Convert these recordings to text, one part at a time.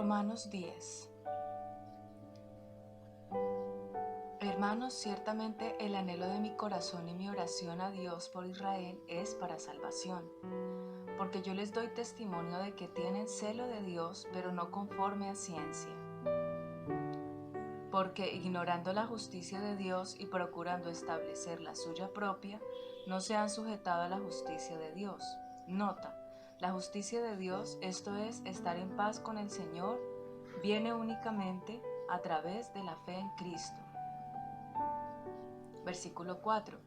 Romanos 10. Hermanos, ciertamente el anhelo de mi corazón y mi oración a Dios por Israel es para salvación, porque yo les doy testimonio de que tienen celo de Dios, pero no conforme a ciencia. Porque ignorando la justicia de Dios y procurando establecer la suya propia, no se han sujetado a la justicia de Dios. Nota, la justicia de Dios, esto es, estar en paz con el Señor, viene únicamente a través de la fe en Cristo. Versículo 4.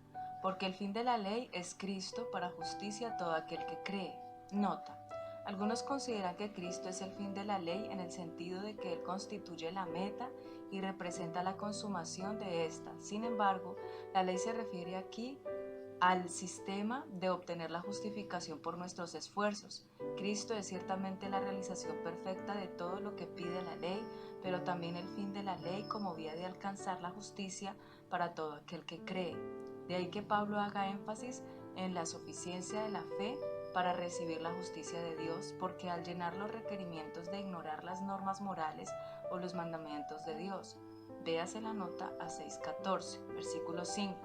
Porque el fin de la ley es Cristo para justicia a todo aquel que cree. Nota, algunos consideran que Cristo es el fin de la ley en el sentido de que Él constituye la meta y representa la consumación de ésta. Sin embargo, la ley se refiere aquí al sistema de obtener la justificación por nuestros esfuerzos. Cristo es ciertamente la realización perfecta de todo lo que pide la ley, pero también el fin de la ley como vía de alcanzar la justicia para todo aquel que cree. De ahí que Pablo haga énfasis en la suficiencia de la fe para recibir la justicia de Dios, porque al llenar los requerimientos de ignorar las normas morales o los mandamientos de Dios, véase la nota a 6:14, versículo 5.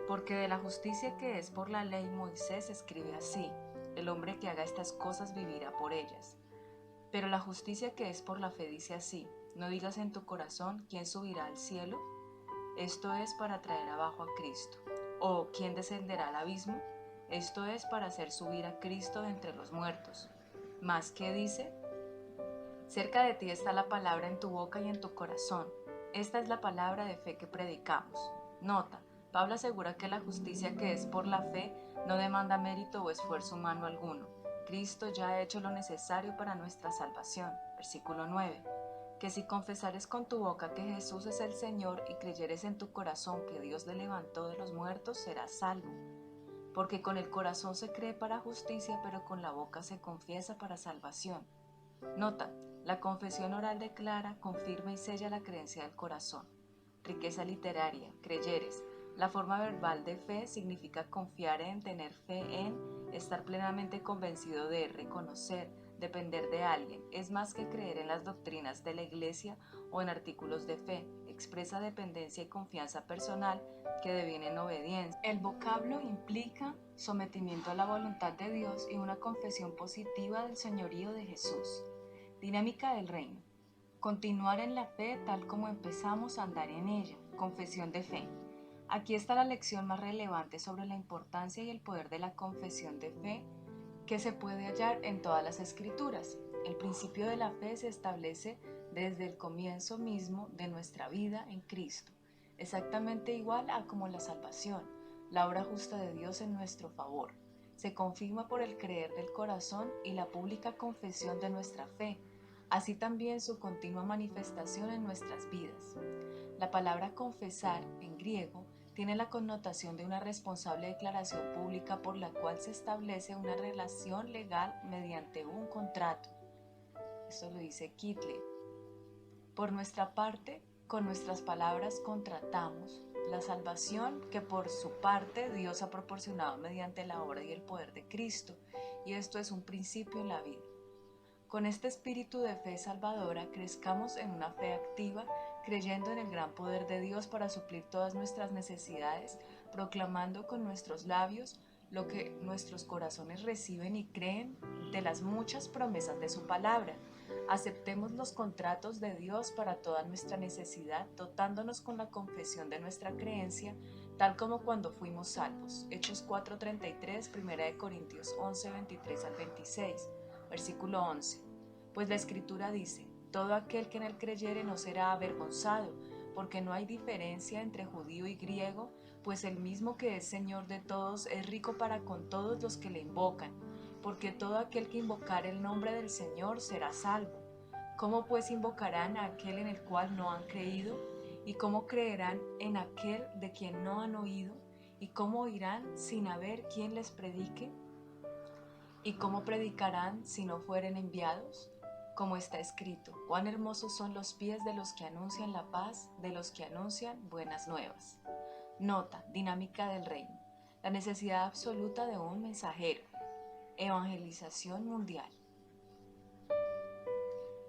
Porque de la justicia que es por la ley Moisés escribe así: el hombre que haga estas cosas vivirá por ellas. Pero la justicia que es por la fe dice así: no digas en tu corazón ¿quién subirá al cielo? Esto es para traer abajo a Cristo. ¿O quién descenderá al abismo? Esto es para hacer subir a Cristo de entre los muertos. ¿Más qué dice? Cerca de ti está la palabra en tu boca y en tu corazón. Esta es la palabra de fe que predicamos. Nota, Pablo asegura que la justicia que es por la fe no demanda mérito o esfuerzo humano alguno. Cristo ya ha hecho lo necesario para nuestra salvación. Versículo 9. Que si confesares con tu boca que Jesús es el Señor y creyeres en tu corazón que Dios le levantó de los muertos, serás salvo. Porque con el corazón se cree para justicia, pero con la boca se confiesa para salvación. Nota, la confesión oral declara, confirma y sella la creencia del corazón. Riqueza literaria, creyeres. La forma verbal de fe significa confiar en, tener fe en, estar plenamente convencido de, reconocer, depender de alguien. Es más que creer en las doctrinas de la Iglesia o en artículos de fe. Expresa dependencia y confianza personal que deviene en obediencia. El vocablo implica sometimiento a la voluntad de Dios y una confesión positiva del señorío de Jesús. Dinámica del reino. Continuar en la fe tal como empezamos a andar en ella. Confesión de fe. Aquí está la lección más relevante sobre la importancia y el poder de la confesión de fe que se puede hallar en todas las escrituras. El principio de la fe se establece desde el comienzo mismo de nuestra vida en Cristo, exactamente igual a como la salvación, la obra justa de Dios en nuestro favor. Se confirma por el creer del corazón y la pública confesión de nuestra fe, así también su continua manifestación en nuestras vidas. La palabra confesar en griego tiene la connotación de una responsable declaración pública por la cual se establece una relación legal mediante un contrato. Esto lo dice Kittle. Por nuestra parte, con nuestras palabras contratamos la salvación que por su parte Dios ha proporcionado mediante la obra y el poder de Cristo, y esto es un principio en la vida. Con este espíritu de fe salvadora crezcamos en una fe activa, creyendo en el gran poder de Dios para suplir todas nuestras necesidades, proclamando con nuestros labios lo que nuestros corazones reciben y creen de las muchas promesas de su palabra. Aceptemos los contratos de Dios para toda nuestra necesidad, dotándonos con la confesión de nuestra creencia, tal como cuando fuimos salvos. Hechos 4:33, 1 Corintios 11, 23 al 26. Versículo 11. Pues la Escritura dice: todo aquel que en él creyere no será avergonzado, porque no hay diferencia entre judío y griego, pues el mismo que es Señor de todos es rico para con todos los que le invocan, porque todo aquel que invocare el nombre del Señor será salvo. ¿Cómo pues invocarán a aquel en el cual no han creído? ¿Y cómo creerán en aquel de quien no han oído? ¿Y cómo oirán sin haber quien les predique? ¿Y cómo predicarán si no fueren enviados? Como está escrito: cuán hermosos son los pies de los que anuncian la paz, de los que anuncian buenas nuevas. Nota, dinámica del reino. La necesidad absoluta de un mensajero. Evangelización mundial.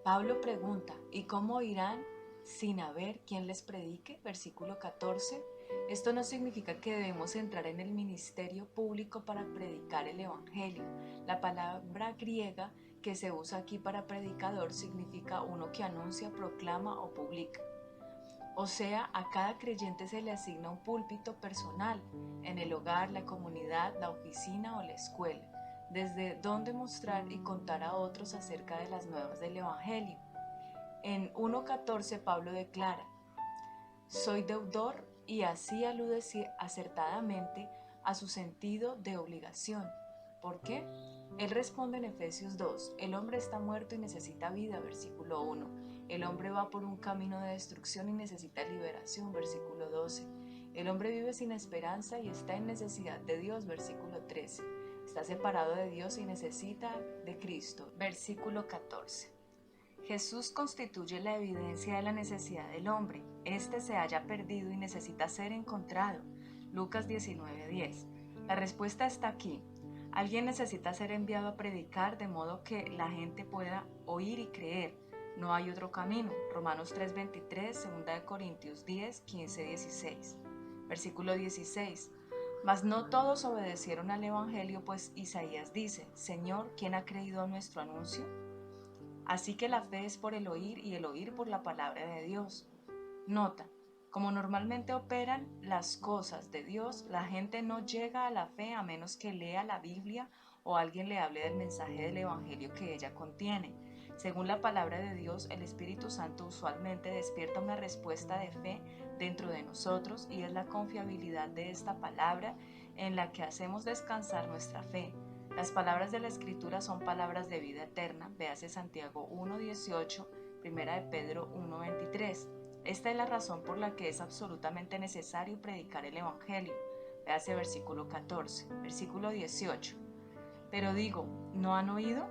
Pablo pregunta, ¿y cómo irán sin haber quien les predique? Versículo 14. Esto no significa que debemos entrar en el ministerio público para predicar el Evangelio. La palabra griega que se usa aquí para predicador significa uno que anuncia, proclama o publica. O sea, a cada creyente se le asigna un púlpito personal en el hogar, la comunidad, la oficina o la escuela, desde donde mostrar y contar a otros acerca de las nuevas del Evangelio. En 1.14 Pablo declara, soy deudor, y así alude acertadamente a su sentido de obligación. ¿Por qué? Él responde en Efesios 2, el hombre está muerto y necesita vida, versículo 1. El hombre va por un camino de destrucción y necesita liberación, versículo 12. El hombre vive sin esperanza y está en necesidad de Dios, versículo 13. Está separado de Dios y necesita de Cristo, versículo 14. Jesús constituye la evidencia de la necesidad del hombre. Este se halla perdido y necesita ser encontrado. Lucas 19:10. La respuesta está aquí. Alguien necesita ser enviado a predicar de modo que la gente pueda oír y creer. No hay otro camino. Romanos 3:23, 2 Corintios 10, 15, 16. Versículo 16. Mas no todos obedecieron al Evangelio, pues Isaías dice, Señor, ¿quién ha creído a nuestro anuncio? Así que la fe es por el oír y el oír por la palabra de Dios. Nota, como normalmente operan las cosas de Dios, la gente no llega a la fe a menos que lea la Biblia o alguien le hable del mensaje del Evangelio que ella contiene. Según la palabra de Dios, el Espíritu Santo usualmente despierta una respuesta de fe dentro de nosotros y es la confiabilidad de esta palabra en la que hacemos descansar nuestra fe. Las palabras de la Escritura son palabras de vida eterna, véase Santiago 1:18, 1 de Pedro 1:23. Esta es la razón por la que es absolutamente necesario predicar el Evangelio, véase versículo 14, versículo 18. Pero digo, ¿no han oído?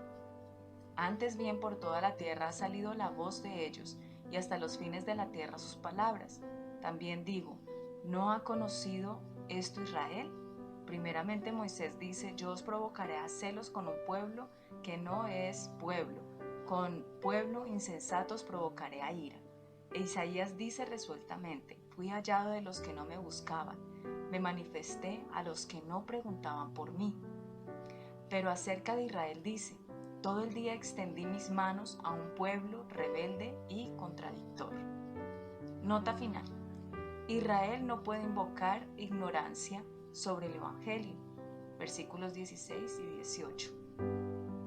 Antes bien por toda la tierra ha salido la voz de ellos, y hasta los fines de la tierra sus palabras. También digo, ¿no ha conocido esto Israel? Primeramente Moisés dice, yo os provocaré a celos con un pueblo que no es pueblo, con pueblo insensatos provocaré a ira. E Isaías dice resueltamente, fui hallado de los que no me buscaban, me manifesté a los que no preguntaban por mí. Pero acerca de Israel dice, todo el día extendí mis manos a un pueblo rebelde y contradictor. Nota final. Israel no puede invocar ignorancia sobre el Evangelio, versículos 16 y 18,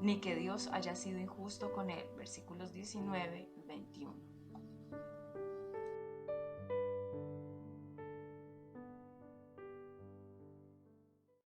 ni que Dios haya sido injusto con él, versículos 19 y 21.